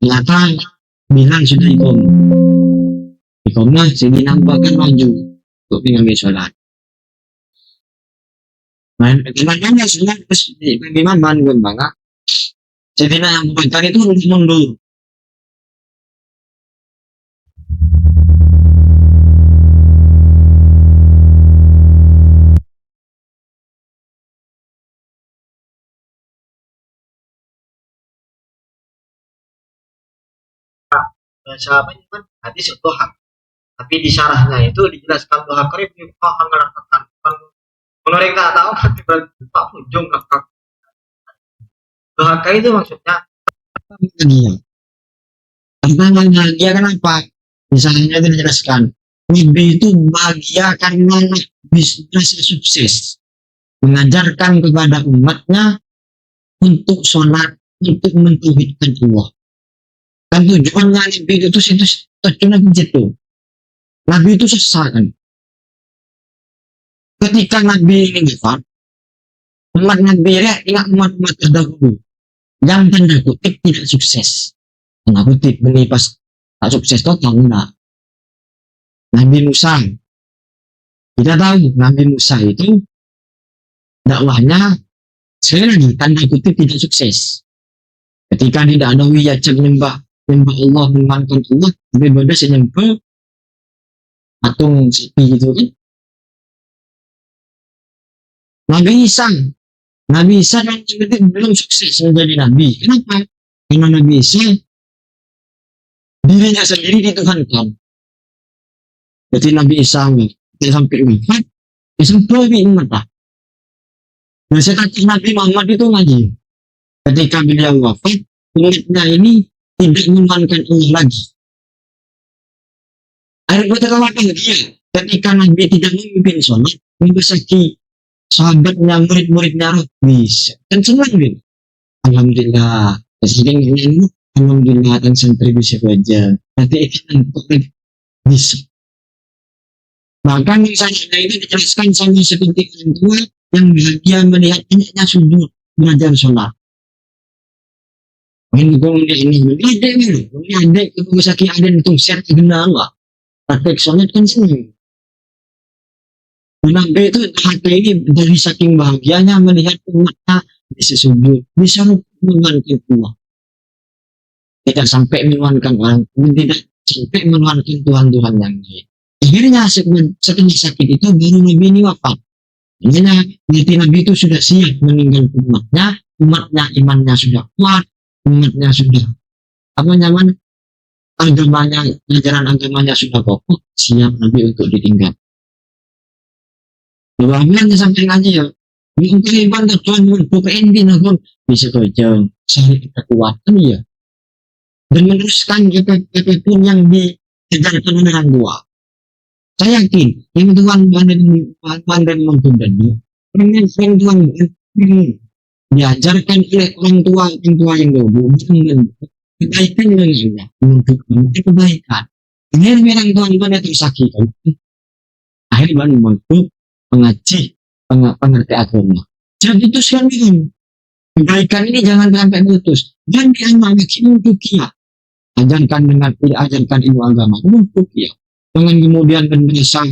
Ternyata bilang sudah ikom. Ikomnya Sayyidina Abu Bakar maju untuk mengambil sholat. Bagaimana sholat terus bagaimana bangga? Sayyidina Abu Bakar itu mundur. Sahabatnya kan hadis doha, tapi di syarahnya itu dijelaskan doha karib mengatakan menurut tak tahu kan Pak ujung kakak doha itu maksudnya dia karena bahagia kenapa misalnya itu dijelaskan Nabi itu bahagia karena bisa sukses mengajarkan kepada umatnya untuk sholat, untuk mentauhidkan Allah. Kan tujuannya Nabi itu tujuannya begitu. Nabi itu sesat kan. Ketika Nabi ini wafat, umat Nabi ingat umat terdahulu yang tanda kutip tidak sukses. Tanda kutip ini pas tak sukses total enggak. Nabi Musa, kita tahu Nabi Musa itu dakwahnya sekali lagi tanda kutip tidak sukses. Ketika tidak ada wiyajak menyembah Allah, memandang Allah, beribadah senyembah patung sapi gitu kan. Nabi Isa yang belum sukses menjadi nabi. Kenapa? Karena Nabi Isa dirinya sendiri dituhankan. Jadi Nabi Isa sampai wafat, sampai umat lah. Nah, Nabi Muhammad itu ngaji. Ketika beliau wafat, umatnya ini tidak memankan Allah lagi. Ada betapa bahagia ketika Nabi tidak memimpin sholat, membesaki sahabatnya, murid-muridnya, bisa. Dan senang gitu. Alhamdulillah. Presiden ini, alhamdulillah, dan santri bisa belajar. Nanti ikan bisa. Bahkan misalnya itu dijelaskan sama seperti orang tua yang bahagia melihat anaknya sujud belajar sholat. Ini kemudian ini ada itu sakit ada itu set kenal lah. Praktek sholat kan senang. Nabi itu hati ini dari saking bahagianya melihat umatnya bisa sujud, bisa menuhankan Allah. Tidak sampai menuhankan orang, tidak sampai menuhankan Tuhan-Tuhan yang lain. Akhirnya setelah sakit itu baru Nabi ini wafat. Akhirnya Nabi itu sudah siap meninggalkan umatnya imannya sudah kuat, umatnya sudah apa namanya agamanya, ajaran agamanya sudah kokoh, siap Nabi untuk ditinggal. Bahwanya sampai aja ya, untuk ibadah Tuhan bukain binatang bisa kerja, cari kekuatan ya, dan meneruskan apapun yang diajarkan oleh orang tua. Saya yakin yang Tuhan pandai menghendaki, yang Tuhan diajarkan oleh orang tua yang dulu, kebaikan dengan menunjukkan kebaikan. Ini orang Tuhan tersakiti, akhirnya membentuk mengaji pengerti agama. Jadi itu sekalian kebaikan ini jangan sampai putus. Dan diamalkan untuk ya. Ajarkan ilmu agama untuk ya. Jangan kemudian bermerasa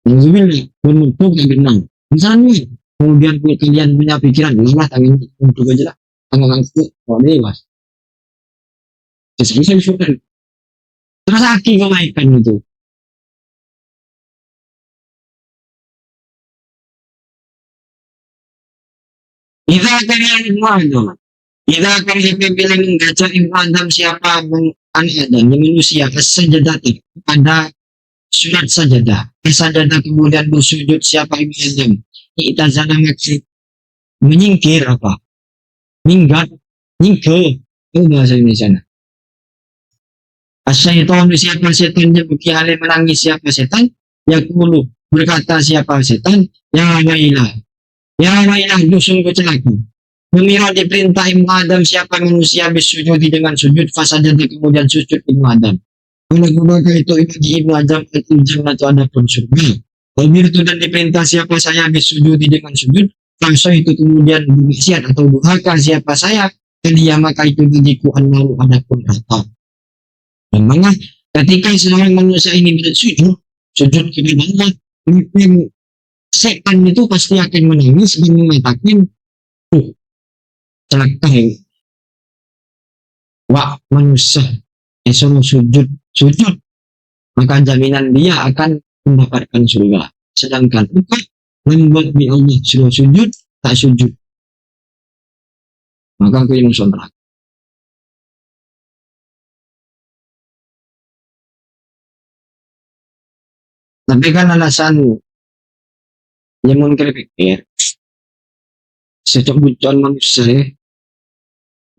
menumpuk dan benang. Misalnya kemudian kalian punya pikiran lah tangan untuk aja lah. Tangan itu mau dewas. Saya suka. Terus kebaikan itu. Idza kana ilmu Idza kana bilang membaca ilmu Adam siapa anak Adam manusia as-sajadati pada sunat sajadah. Sajadah kemudian bersujud siapa ibu Adam. Itazana maksud menyingkir apa? Minggat, nyingkir. Itu bahasa Indonesia. As-syaitan siapa setan yang berkiale menangis siapa setan? Yaqulu berkata siapa setan? Ya wailah. Ya wailah sungguh celaka. Mengira diperintah Ibnu Adam siapa manusia bersujud dengan sujud fasadah kemudian sujud Ibnu Adam. Oleh keluarga itu Ibnu Adam jannah itu ada pun surga. Amir itu dan diperintah siapa saya bersujud dengan sujud, langsung itu kemudian bermaksiat atau durhaka siapa saya, dan dia maka itu bagiku annahu ada pun rata. Memanglah ketika seorang manusia ini bersujud, sujud kepada Allah, setan itu pasti akan menangis dan mengatakan, celaka wah manusia suruh sujud maka jaminan dia akan mendapatkan surga. Sedangkan engkau membuat di Allah suruh sujud tak sujud, maka aku yang sonrak. Tapi kan alasan yang mungkin pikir sejak bujuan manusia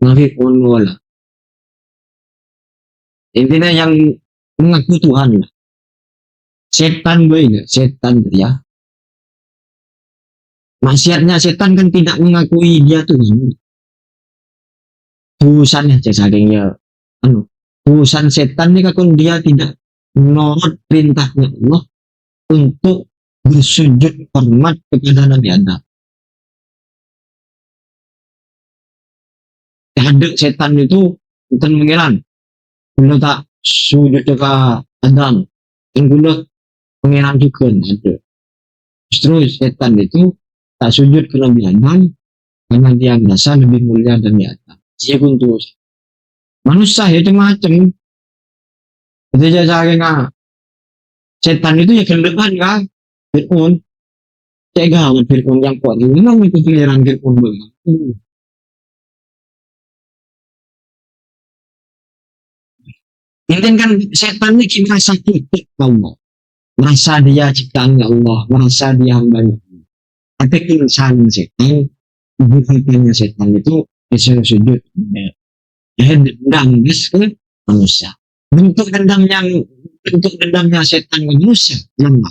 nabi pun wala. Intinya yang mengaku Tuhan lah. Setan setan dia. Maksiatnya setan kan tidak mengakui dia Tuhan. Tusannya sakingnya tusan setan ini kan dia tidak menurut perintahnya Allah untuk bersujud hormat kepada Nabi Adam. Ada setan itu bukan mengiran. Gula tak sujud ke Adam. Dan gula mengiran juga ada. Justru setan itu tak sujud ke Nabi Adam karena dia merasa lebih mulia dari Adam. Dia pun tuh manusia ya macam-macam. Itu saja setan itu ya kelebihan kan. Fir'aun. Saya gawat Fir'aun yang kuat. Memang itu pilihan Fir'aun banget. Intinya kan setan ini merasa titik Allah. Merasa dia ciptaan Allah. Merasa dia hambanya. Tapi insan setan, bukannya setan itu disuruh sujud. Dendam ke manusia. Bentuk dendam yang bentuk dendamnya setan ke manusia lemah.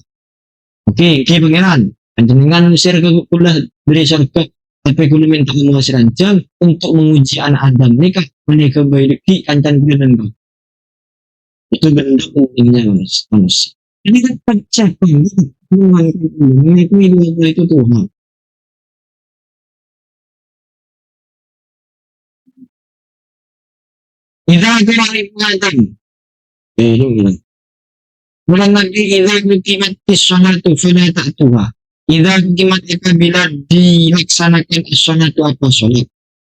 Oke, pangeran. Panjenengan usir ke kula dari surga, tapi kula minta kamu rancang untuk menguji anak Adam nikah menikah baik kancan kula dan itu bentuk pentingnya manusia. Ini kan pecah banget mengakui dua itu Tuhan. Idza qira ibatan. Ini bilang. Bulan lagi idza uqimat as-salatu fala ta'tuha. Idza uqimat apabila dilaksanakan as-salatu apa salat.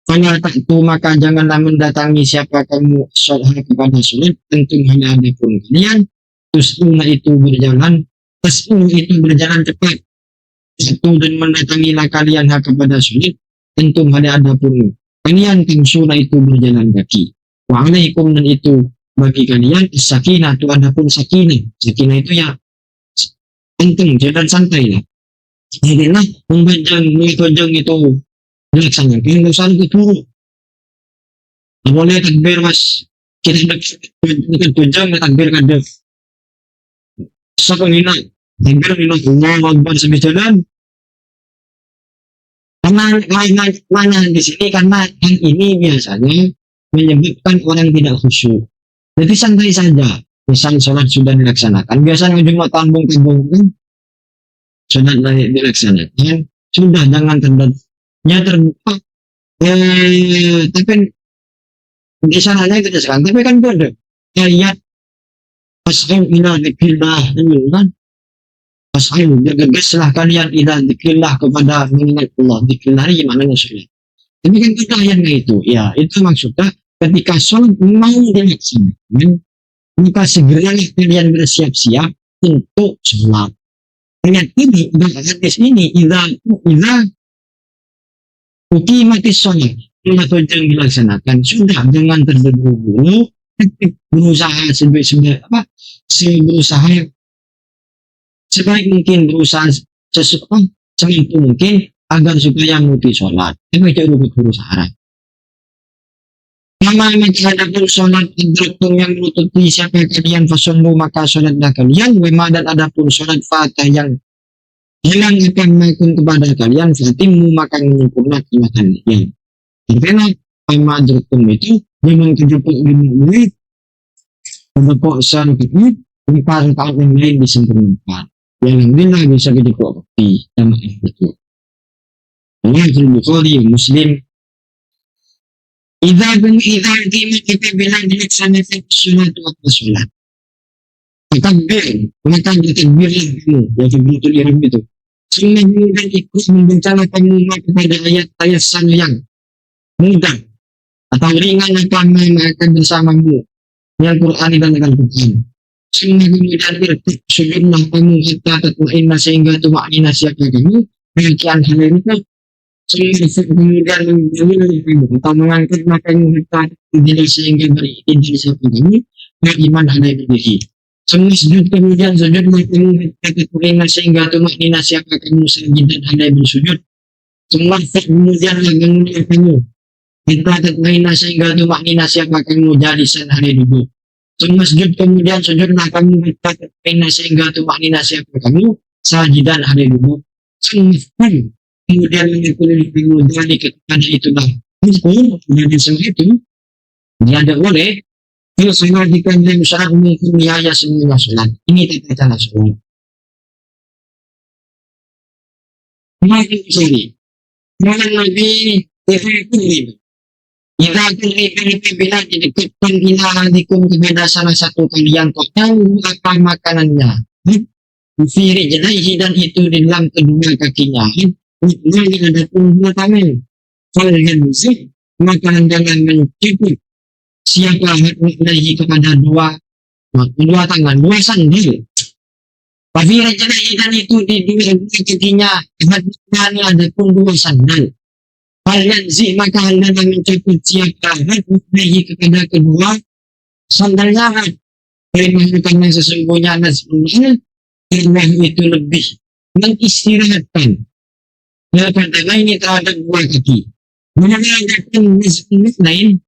Fala ta'tu maka janganlah mendatangi siapa kamu salat kepada salat, tentu hanya ada pun kalian. Tusuna itu berjalan, tasuna itu berjalan cepat. Satu dan mendatangilah kalian kepada salat, tentu hanya ada pun kalian tusuna itu berjalan kaki. Wa alaikum dan itu bagi kalian sakinah itu ada pun sakinah. Sakinah itu ya penting, jangan santai lah. Jadilah menggojong itu dilaksanakan urusan itu dulu. Boleh takbir mas, kita dekat gojong takbir kada. Siapa nina? Takbir nina Allah Akbar sambil jalan. Karena di sini karena yang ini biasanya menyebabkan orang tidak khusyuk. Jadi santai saja. Misal sholat sudah dilaksanakan, biasanya cuma tambung-tambung kan, sholat dilaksanakan, sudah jangan terdatnya terbuka. Tapi di sananya kita sekarang, tapi kan beda. Ayat pasal ila dikillah ini kan, pasal gegeslah kalian ila dikillah kepada mengingat Allah. Dikillah ini maknanya sholat. Tapi kan kita ayatnya itu, ya itu maksudnya ketika sholat mau dilaksanakan, maka segeralah kalian bersiap-siap untuk sholat. Ayat ini, hadis ini, idza uqimatis sholat, bila yang dilaksanakan, sudah jangan terburu-buru, berusaha sebaik mungkin berusaha sebaik mungkin agar supaya muti sholat. Tapi itu berusaha. Mama adapun sholat adraktum yang menutupi siapa kalian fasunmu maka sholatlah kalian. Wema dan adapun sholat fatah yang hilang akan makun kepada kalian. Fatimmu maka menyempurnakan kalian. Karena mama adraktum itu memang 75 menit. Untuk sholat itu empat rakaat yang lain disempurnakan. Yang alhamdulillah bisa jadi kopi sama itu. Ini Bukhari Muslim. Idza qimat apabila dilaksanakan sholat waktu sholat. Takbir, maka bertakbirlah kamu, takbiratul ihram itu. Sungai dan ikut membencanakan kepada ayat-ayat sana yang mudah atau ringan apa akan bersamamu. Yang Quran dan Al-Quran. Sungai kemudian sujudlah kamu hatta tatma'inna sehingga tumaknina siapa kamu. Demikian hal itu. Kemudian atau mengangkat makanya kita tidak sehingga berikhtiar siapa kamu beriman hanya berdiri. Semua sujud kemudian sujud makanya kita beriman sehingga tumaknina siapa kamu sajidan hanya bersujud. Semua kemudian lagannya kamu kita tatma'inna sehingga tumaknina siapa kamu jalisan hanya duduk. Semua sujud kemudian sujud kamu kita tatma'inna sehingga tumaknina siapa kamu sajidan hanya duduk. Semua kemudian mengikuti dari kepada itulah hukum dari semua itu dia ada boleh kalau saya dikandung syarat menghukum biaya semua sholat ini tata cara sholat. Makin sini malam Nabi Ibrahim bila didekatkan ilahadikum kepada salah satu kalian kau tahu apa makanannya firi jenaihi dan itu di dalam kedua kakinya. Jadi ada pun dua tangan. Kalau yang musik, maka jangan menciput siapa lagi kepada dua tangan, dua sandal. Tapi rencana itu di dua kakinya, ada pun dua sandal. Kalian maka anda menciput siapa lagi kepada kedua sandalnya. Karena sesungguhnya nasibnya Allah itu lebih mengistirahatkan. Ya katakanlah ini terhadap dua kaki. Menandakan nasib lain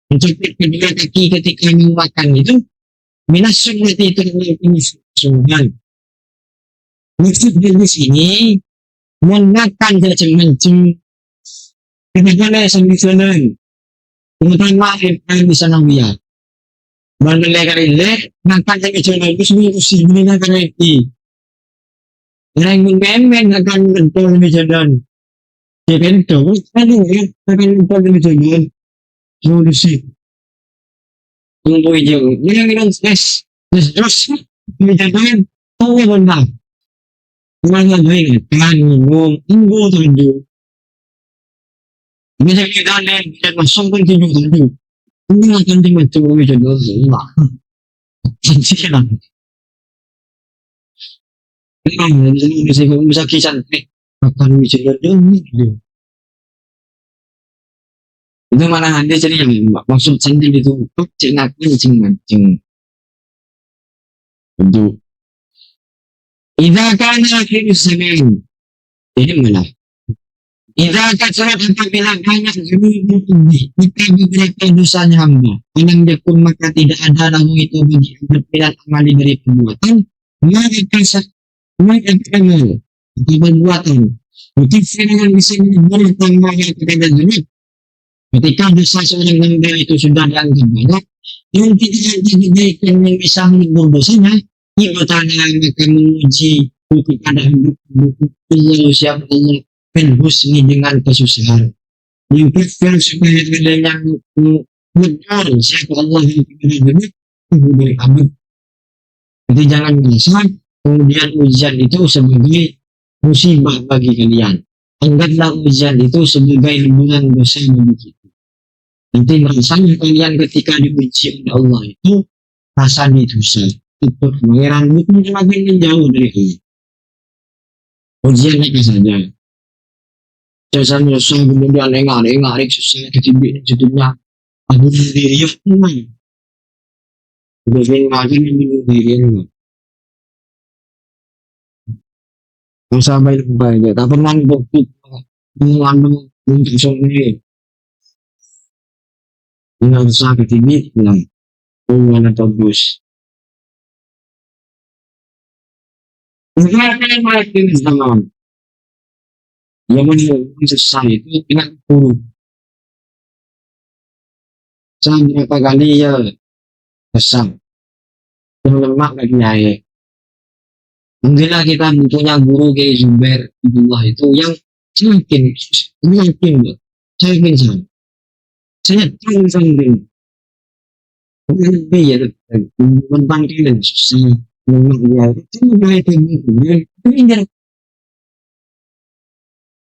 mencapai kedua kaki ketika makan itu Minas sunnati itu adalah kesunnah. Maksud di sini mengakan macam-macam kebagaimana sambil-sambil terutama yang di sana dia. Menilai ile ngakan macam-macam itu semua mesti menilai itu. Orang memen akan mentor macam jadi itu kan ya akan mentor macam solusi. Tunggu je. Yang stress terus macam tahu benar. Mana baik kan minum tunggu tunggu. Bisa kita lihat dan masuk pun tunggu tunggu. Ini akan tinggal tunggu macam tu semua. Jadi lah. Bisa kisah akan macam tu ni. Itu mana ada jadi yang maksud sendiri itu cing mancing. Untuk idza kana akhir zaman. Jadi mana? Idza kasrat apabila banyak zunubi tinggi, kita beberapa dosanya hamba. Alam yakun maka tidak ada lahu itu bagi berpilat amali dari perbuatan. Maka amal atau perbuatan. Mungkin dengan bisa menyebut tambahnya kepada zunubi. Ketika dosa seorang hamba itu sudah dianggap banyak, yang tidak ada kebaikan yang bisa menebur dosanya, ibu tanah akan menguji kepada Allah siapa Allah penhusni dengan kesusahan. Mimpikan supaya ada yang benar siapa Allah yang benar dari amat. Jadi jangan merasa kemudian ujian itu sebagai musibah bagi kalian. Anggaplah ujian itu sebagai lemburan dosa bagi kita. Nanti rasanya kalian ketika diuji oleh Allah itu rasa dosa. Itu pangeran itu semakin menjauh dari Allah. Ujian apa saja. Jangan dosa kemudian engar susah ketibiknya aku sendiri ya memang. Kemudian lagi minum diri enggak. Sampai banyak. Tak pernah bukti mengandung untuk sendiri. Dengan sakit ini bilang hubungan atau bus. Mengapa yang melakukan zaman yang menurut susah itu dengan buruk. Saya berapa kali ya kesal yang lemak lagi naik. Mungkinlah kita punya guru kayak Zubair Abdullah itu yang yakin saya yakin saya tahu sendiri. Lebih ya tentang kalian susah memang dia itu mulai tinggi ini dia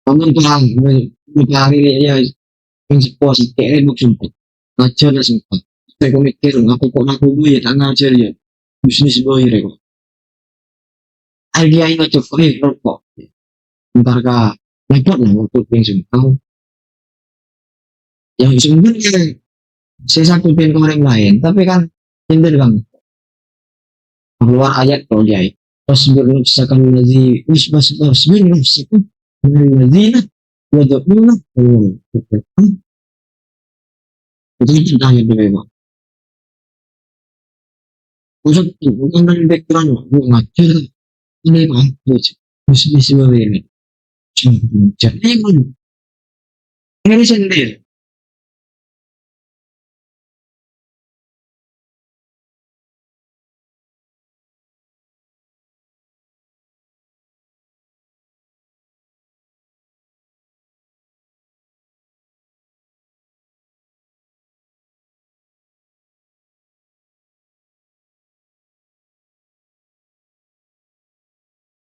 kamu tuh hari ya yang sepuas kayak maksudnya ngajar lah sempat saya mikir aku kok aku dulu ya tak ngajar ya bisnis boy reko idea ini coba rokok ntar kah repot lah waktu yang sempat yang sebenarnya saya satu ke orang lain tapi kan tinder kan keluar ayat kalau dia wasbir nafsaka allazi wasbir nafsaka allazina yad'una itu tanya dulu Pak. Usap bukan dari background ngajar ini Pak bisnis ini jadi ini sendiri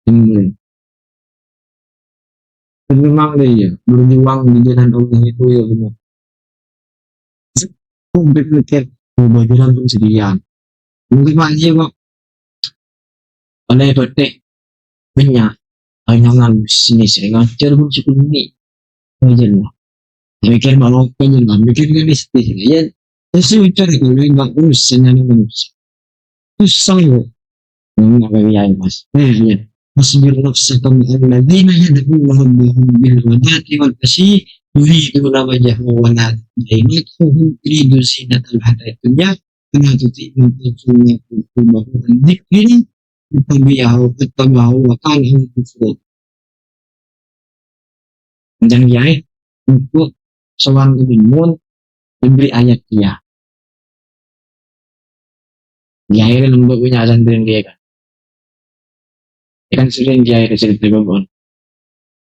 sendiri memang dia berjuang di jalan Allah itu ya benar aku berpikir bagian pun sedian mungkin masih kok oleh petik banyak banyak bisnis ngajar pun cukup ini aja lah mikir malu aja lah mikir kan bisnis ya sesuatu kalau yang bagus senang manusia susah loh nggak kayak mas ya واصبر نفسك مع الذين يدعون ربهم بالغداة والعشي يريدون وجهه ولا تعد عيناهم تريد زينة الحياة الدنيا kena tuti mentajuna kubahu dzikri tabi'ahu wa kana kufur dan yai untuk sewan kemun diberi ayat dia yai lembut punya santri dia kan sering dia cerita babon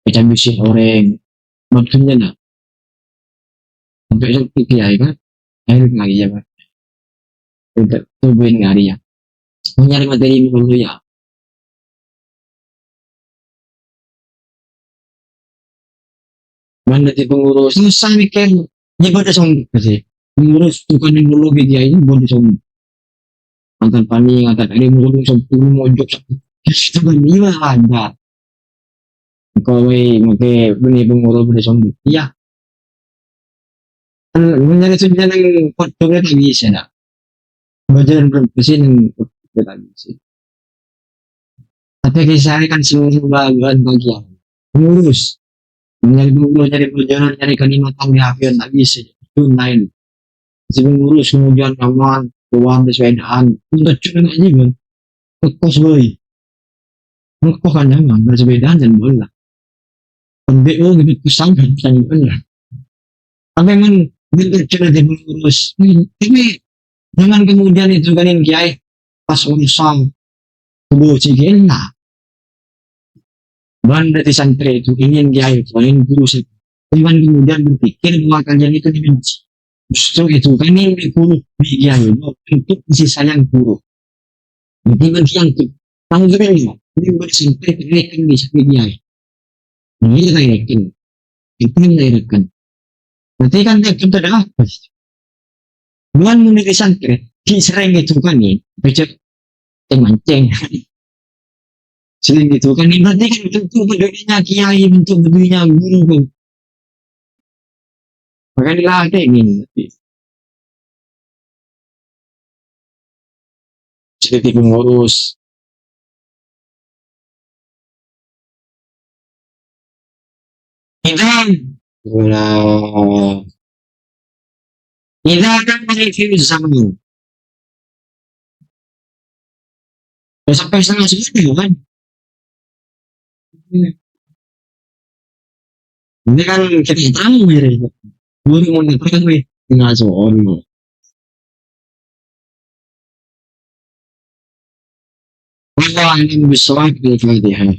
macam bisin orang maksudnya nak sampai sampai dia kan air lagi ya pak untuk tubuhin ngari ya mencari materi dulu ya mana di pengurus susah mikir dia pada sombong sih pengurus bukan yang dulu dia ini pada sombong mantan paning mantan ada mulu sepuluh mojok itu kan iya ada kalau mungkin benih pengurus pada sombong iya kan mencari sudah yang potongnya tak bisa nak bajaran berbesin tak bisa tapi kisah kan seluruh bagian bagian pengurus nyari dulu nyari pelajaran nyari kenikmatan di hafid tak bisa itu lain si pengurus kemudian kawan kawan sepedaan untuk cuma aja kan ngekos boy ngekos kan jangan bersepedaan dan bola BO gitu kesanggah sangat benar tapi memang bila cuma di pengurus tapi jangan kemudian itu kan yang kiai pas urusan kubu cikin nah banda di santri itu ingin kiai paling guru sih jangan kemudian berpikir bahwa kalian itu dibenci justru itu kan yang guru dia untuk isi sayang guru jadi bagi yang tahu juga ini bersampai kenaikan di samping dia ini direkan itu yang direkan berarti kan dia kita dah apa bukan menjadi santri di sering itu kan nih baca mancing sering itu kan ini berarti kan bentuk berdirinya kiai bentuk berdirinya guru kan maka dilatih ini seperti pengurus Idan wala Ida kan mereview zaman sampai setengah sepuluh kan ini kan kita tahu ya guru monitor kan tinggal soal والله أعلم بالصواب بالفاتحة